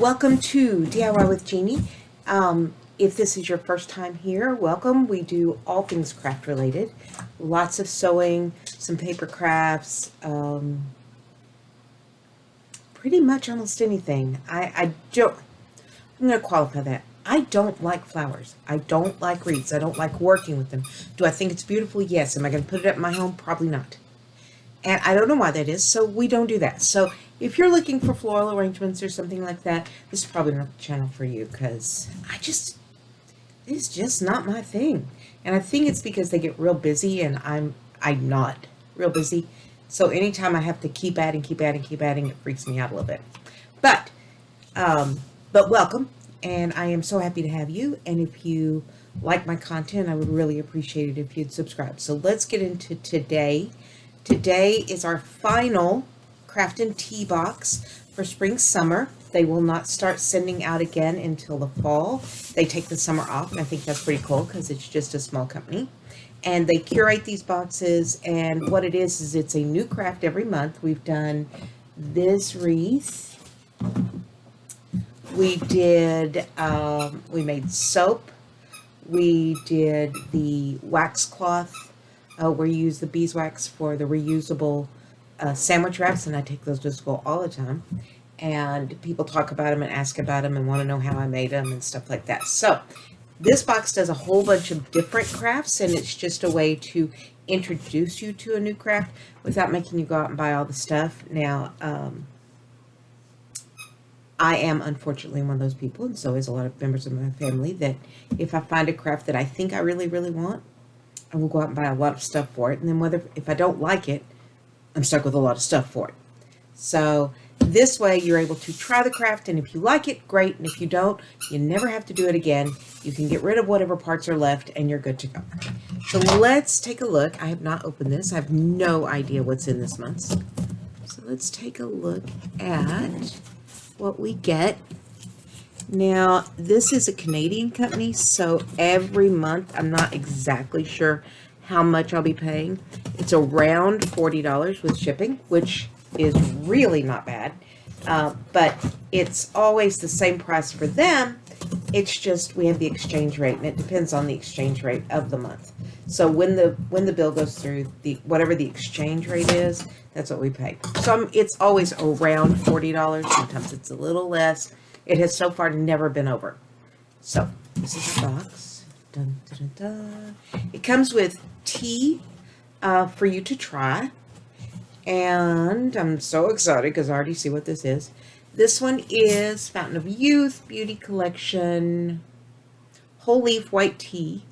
Welcome to DIY with Jeannie. If this is your first time here, welcome. We do all things craft related. Lots of sewing, some paper crafts, pretty much almost anything. I'm going to qualify that. I don't like flowers. I don't like wreaths. I don't like working with them. Do I think it's beautiful? Yes. Am I going to put it up in my home? Probably not. And I don't know why that is, so we don't do that. So if you're looking for floral arrangements or something like that, this is probably not the channel for you, because it's just not my thing. And I think it's because they get real busy, and I'm not real busy. So anytime I have to keep adding, it freaks me out a little bit. But welcome, and I am so happy to have you. And if you like my content, I would really appreciate it if you'd subscribe. So let's get into today. Today is our final craft and tea box for spring summer. They will not start sending out again until the fall. They take the summer off, and I think that's pretty cool because it's just a small company. And they curate these boxes, and what it is it's a new craft every month. We've done this wreath. We did, we made soap. We did the wax cloth. Where you use the beeswax for the reusable sandwich wraps, and I take those to school all the time. And people talk about them and ask about them and want to know how I made them and stuff like that. So this box does a whole bunch of different crafts, and it's just a way to introduce you to a new craft without making you go out and buy all the stuff. Now, I am unfortunately one of those people, and so is a lot of members of my family, that if I find a craft that I think I really, really want, I will go out and buy a lot of stuff for it. And then if I don't like it, I'm stuck with a lot of stuff for it. So this way you're able to try the craft, and if you like it, great. And if you don't, you never have to do it again. You can get rid of whatever parts are left and you're good to go. So let's take a look. I have not opened this. I have no idea what's in this month. So let's take a look at what we get. Now, this is a Canadian company, so every month, I'm not exactly sure how much I'll be paying. It's around $40 with shipping, which is really not bad. But it's always the same price for them. It's just we have the exchange rate, and it depends on the exchange rate of the month. So when the bill goes through, whatever the exchange rate is, that's what we pay. So it's always around $40. Sometimes it's a little less. It has so far never been over. So this is the box. Dun, dun, dun, dun. It comes with tea for you to try. And I'm so excited because I already see what this is. This one is Fountain of Youth Beauty Collection Whole Leaf White Tea.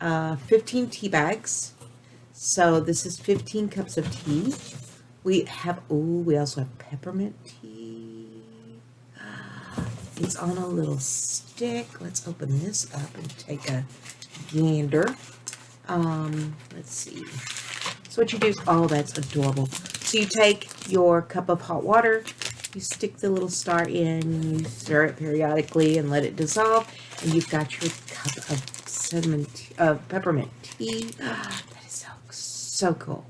15 tea bags. So this is 15 cups of tea. We also have peppermint tea. It's on a little stick. Let's open this up and take a gander. Let's see. So what you do is, oh, that's adorable. So you take your cup of hot water, you stick the little star in, you stir it periodically and let it dissolve, and you've got your cup of peppermint tea. That is so cool.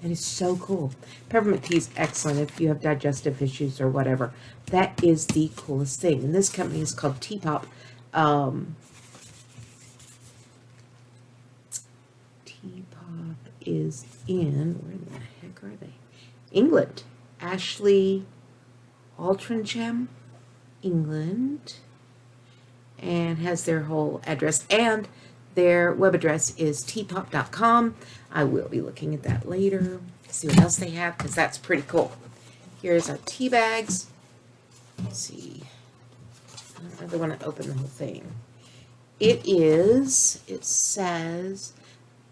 That is so cool. Peppermint tea is excellent if you have digestive issues or whatever. That is the coolest thing. And this company is called Teapop. Teapop is in, where the heck are they? England. Ashley Altrincham, England. And has their whole address. And their web address is teapop.com. I will be looking at that later. See what else they have, because that's pretty cool. Here's our tea bags. Let's see. I don't really want to open the whole thing. It says,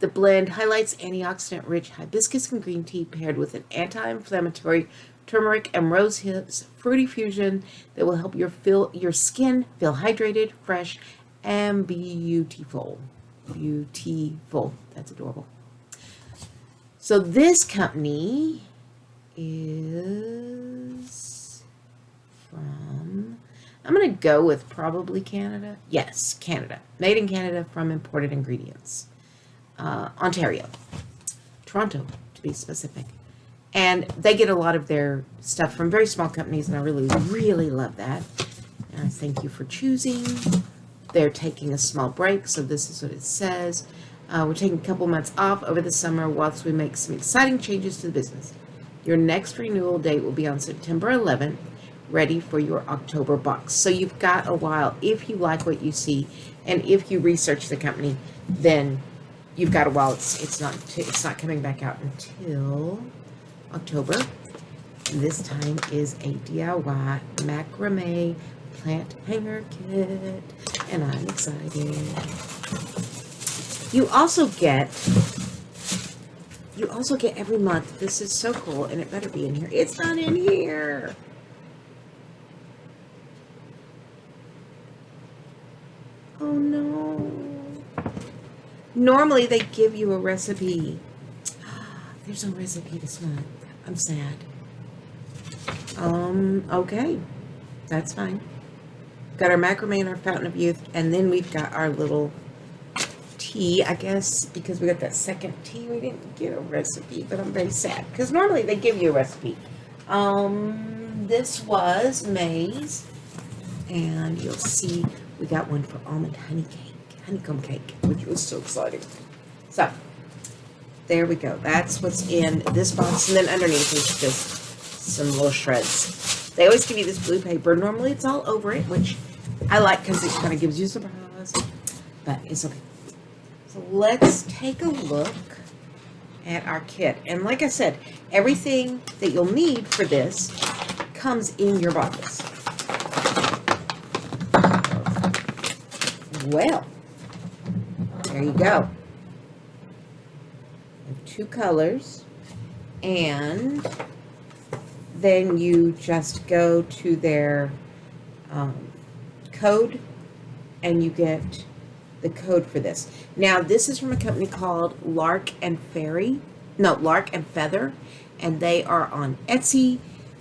the blend highlights antioxidant-rich hibiscus and green tea paired with an anti-inflammatory turmeric and rose hips fruity fusion that will help your skin feel hydrated, fresh, and beautiful. Beautiful. That's adorable. So this company is from, I'm going to go with probably Canada. Yes, Canada. Made in Canada from imported ingredients. Ontario. Toronto, to be specific. And they get a lot of their stuff from very small companies, and I really, really love that. And I thank you for choosing. They're taking a small break, so this is what it says. We're taking a couple months off over the summer whilst we make some exciting changes to the business. Your next renewal date will be on September 11th, ready for your October box. So you've got a while. If you like what you see, and if you research the company, then you've got a while. It's not coming back out until October. And this time is a DIY macrame plant hanger kit, and I'm excited. You also get every month. This is so cool, and it better be in here. It's not in here. Oh no. Normally they give you a recipe. There's no recipe this month. I'm sad. Okay. That's fine. Got our macrame and our fountain of youth, and then we've got our little tea, I guess, because we got that second tea. We didn't get a recipe, but I'm very sad because normally they give you a recipe. This was May's, and you'll see we got one for almond honeycomb cake, which was so exciting. So there we go. That's what's in this box, and then underneath is just some little shreds. They always give you this blue paper. Normally it's all over it, which I like because it kind of gives you a surprise, but it's okay. So let's take a look at our kit. And like I said, everything that you'll need for this comes in your box. Well, there you go. Two colors, and then you just go to their code and you get the code for this. Now this is from a company called Lark and Feather, and they are on Etsy.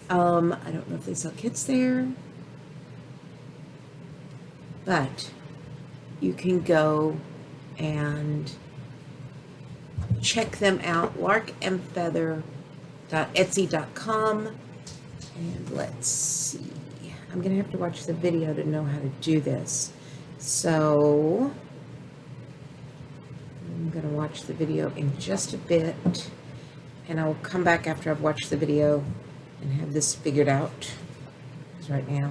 I don't know if they sell kits there, but you can go and check them out, larkandfeather.etsy.com. And let's see. I'm going to have to watch the video to know how to do this. So I'm going to watch the video in just a bit, and I will come back after I've watched the video and have this figured out. Because right now,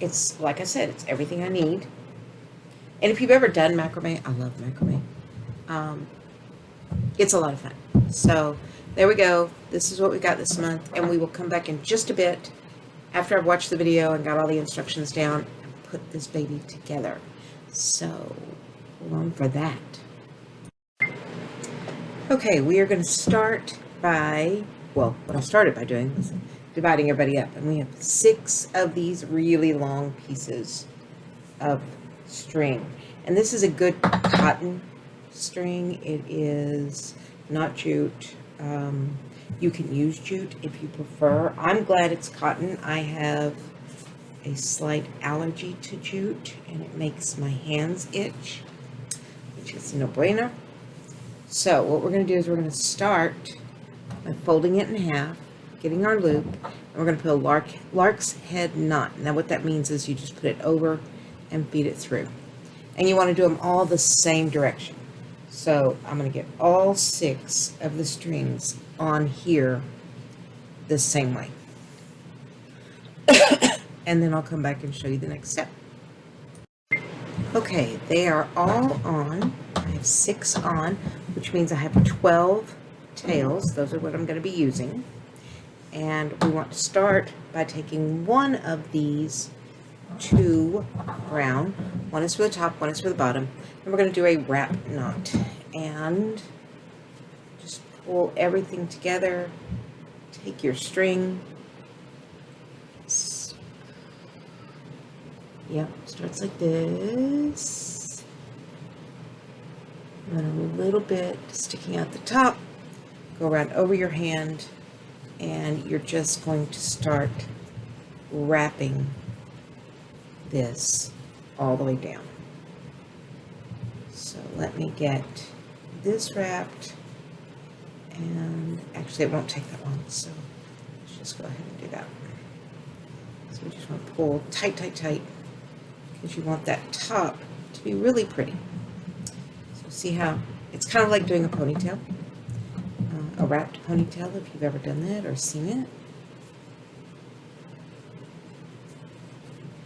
it's, like I said, it's everything I need. And if you've ever done macrame, I love macrame. It's a lot of fun. So there we go. This is what we got this month, and we will come back in just a bit after I've watched the video and got all the instructions down and put this baby together. So hold on for that. Okay, we are going to start by, well, what I started by doing was dividing everybody up, and we have 6 of these really long pieces of string, and this is a good cotton string. It is not jute. You can use jute if you prefer. I'm glad it's cotton. I have a slight allergy to jute, and it makes my hands itch, which is no bueno. So what we're going to do is we're going to start by folding it in half, getting our loop, and we're going to put a lark's head knot. Now what that means is you just put it over and feed it through. And you want to do them all the same direction. So I'm going to get all 6 of the strings on here the same way. And then I'll come back and show you the next step. Okay, they are all on. I have 6 on, which means I have 12 tails. Those are what I'm going to be using. And we want to start by taking one of these 2 brown. One is for the top, one is for the bottom. And we're going to do a wrap knot. And just pull everything together. Take your string. Yep, starts like this. And a little bit sticking out the top. Go around over your hand, and you're just going to start wrapping this all the way down. So let me get this wrapped, And actually it won't take that long, so let's just go ahead and do that. So we just want to pull tight, tight, tight, because you want that top to be really pretty. So see how it's kind of like doing a ponytail, a wrapped ponytail, if you've ever done that or seen it.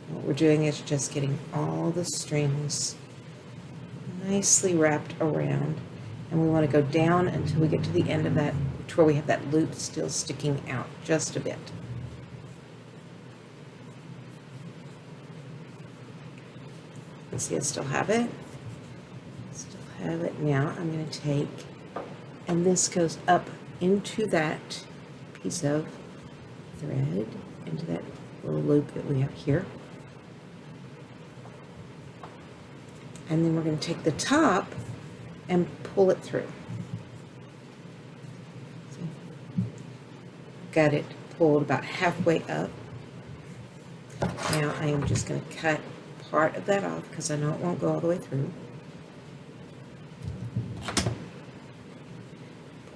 What we're doing is just getting all the strings nicely wrapped around, and we want to go down until we get to the end of that, to where we have that loop still sticking out just a bit. You see I still have it. Still have it. Now I'm going to take, and this goes up into that piece of thread, into that little loop that we have here. And then we're going to take the top and pull it through. See? Got it pulled about halfway up. Now I am just going to cut part of that off because I know it won't go all the way through.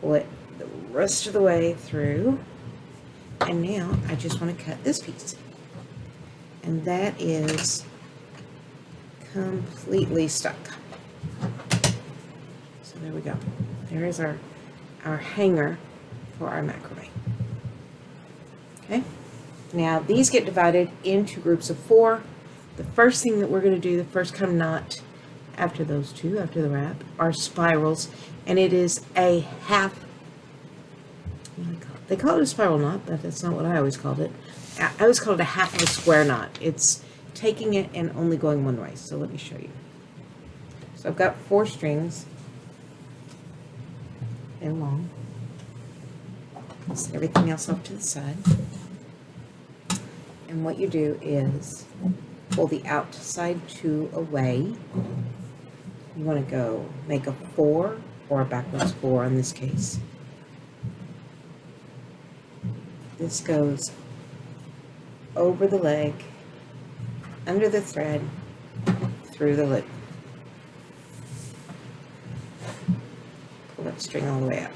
Pull it the rest of the way through. And now I just want to cut this piece. And that is completely stuck. So there we go. There is our hanger for our macrame. Okay. Now these get divided into groups of 4. The first thing that we're going to do, the first kind of knot after those two, after the wrap, are spirals, and it is a half. They call it a spiral knot, but that's not what I always called it. I always called it a half of a square knot. It's taking it and only going one way. So let me show you. So I've got 4 strings. They're long. Set everything else off to the side. And what you do is pull the outside 2 away. You want to go make a 4 or a backwards 4 in this case. This goes over the leg, under the thread, through the loop. Pull that string all the way up.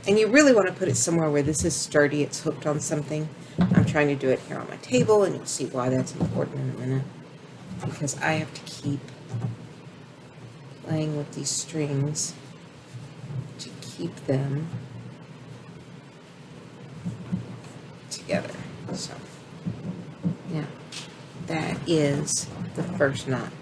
And you really want to put it somewhere where this is sturdy, it's hooked on something. I'm trying to do it here on my table, and you'll see why that's important in a minute. Because I have to keep playing with these strings to keep them together. So now that is the first knot,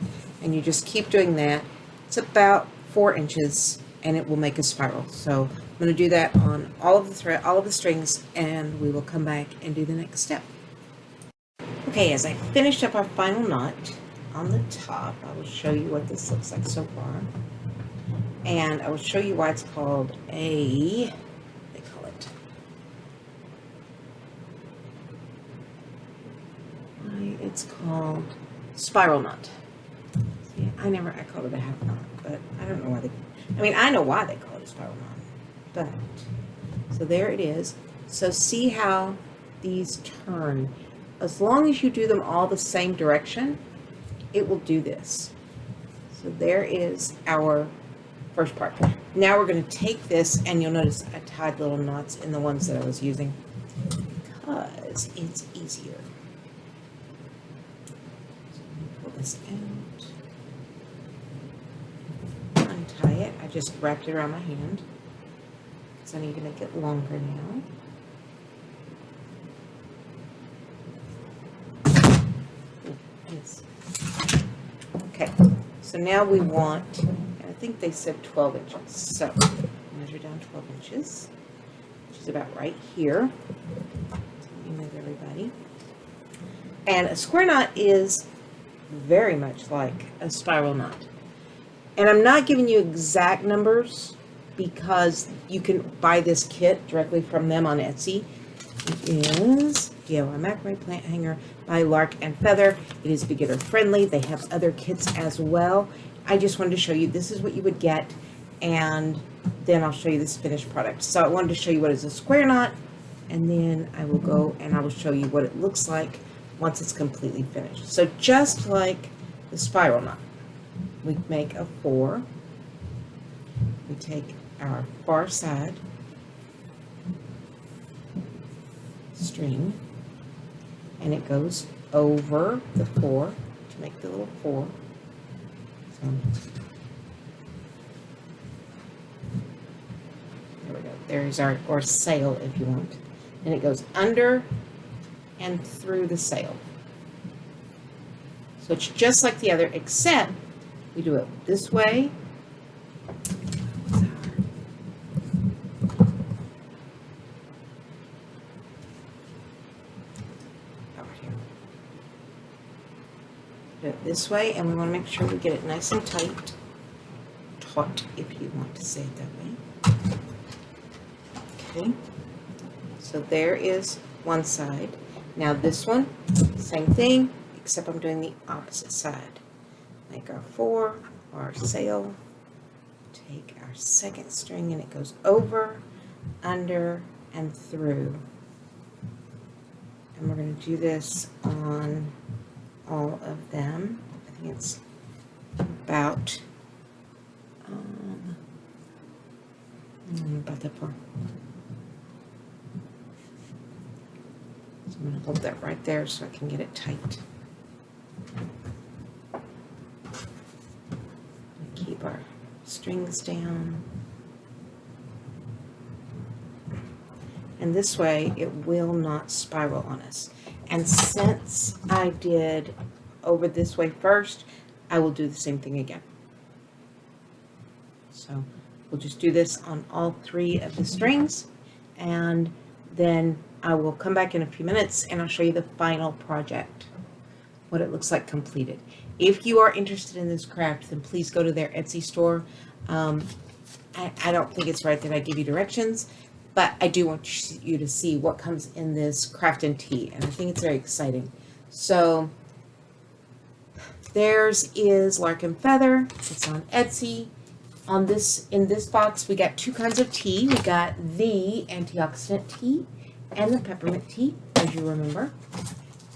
and you just keep doing that. It's about 4 inches, and it will make a spiral. So I'm going to do that on all of the thread, all of the strings, and we will come back and do the next step. Okay, as I finished up our final knot on the top, I will show you what this looks like so far, and I will show you why it's called a, it's called spiral knot. See, I called it a half knot, but I don't know why I know why they call it a spiral knot, but, so there it is. So see how these turn. As long as you do them all the same direction, it will do this. So there is our first part. Now we're going to take this, and you'll notice I tied little knots in the ones that I was using because it's easier. This out, untie it. I just wrapped it around my hand because I need to make it longer now. Yes. Okay, so now we want, I think they said 12 inches. So measure down 12 inches, which is about right here. So let me move everybody. And a square knot is very much like a spiral knot. And I'm not giving you exact numbers because you can buy this kit directly from them on Etsy. It is DIY Macrame Plant Hanger by Lark and Feather. It is beginner friendly. They have other kits as well. I just wanted to show you this is what you would get, and then I'll show you this finished product. So I wanted to show you what is a square knot, and then I will go and I will show you what it looks like once it's completely finished. So just like the spiral knot, we make a 4, we take our far side string, and it goes over the 4 to make the little 4. So, there we go. There's our, or sail if you want. And it goes under and through the sail. So it's just like the other, except we do it this way. Do it this way, and we want to make sure we get it nice and tight. Taut, if you want to say it that way. Okay. So there is one side. Now this one, same thing, except I'm doing the opposite side. Make our 4, our sail, take our second string, and it goes over, under, and through. And we're going to do this on all of them. I think it's about that far. So I'm going to hold that right there so I can get it tight. Keep our strings down. And this way it will not spiral on us. And since I did over this way first, I will do the same thing again. So we'll just do this on all 3 of the strings, and then I will come back in a few minutes and I'll show you the final project, what it looks like completed. If you are interested in this craft, then please go to their Etsy store. I don't think it's right that I give you directions, but I do want you to see what comes in this craft and tea, and I think it's very exciting. So theirs is Lark and Feather. It's on Etsy. In this box, we got 2 kinds of tea. We got the antioxidant tea and the peppermint tea, as you remember.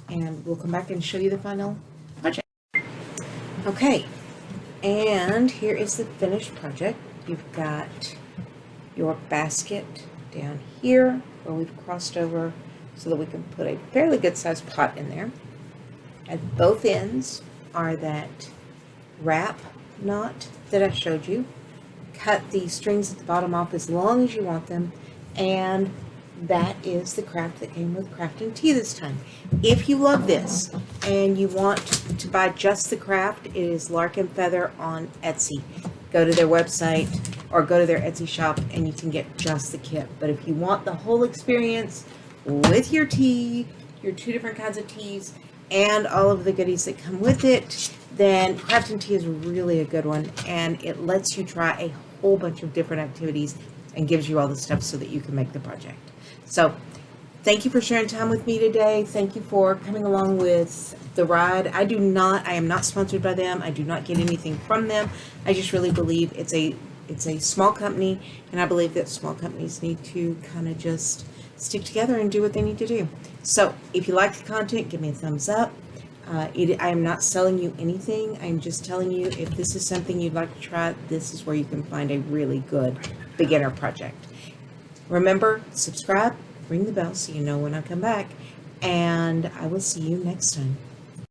And we'll come back and show you the final project. Okay, and here is the finished project. You've got your basket down here where we've crossed over so that we can put a fairly good sized pot in there. At both ends are that wrap knot that I showed you. Cut the strings at the bottom off as long as you want them, and that is the craft that came with Craft and Tea this time. If you love this and you want to buy just the craft, it is Lark and Feather on Etsy. Go to their website or go to their Etsy shop and you can get just the kit. But if you want the whole experience with your tea, your 2 different kinds of teas, and all of the goodies that come with it, then Craft and Tea is really a good one, and it lets you try a whole bunch of different activities and gives you all the steps so that you can make the project. So thank you for sharing time with me today. Thank you for coming along with the ride. I am not sponsored by them. I do not get anything from them. I just really believe it's a small company, and I believe that small companies need to kind of just stick together and do what they need to do. So if you like the content, give me a thumbs up. I am not selling you anything. I'm just telling you, if this is something you'd like to try, this is where you can find a really good beginner project. Remember, subscribe, ring the bell so you know when I come back, and I will see you next time.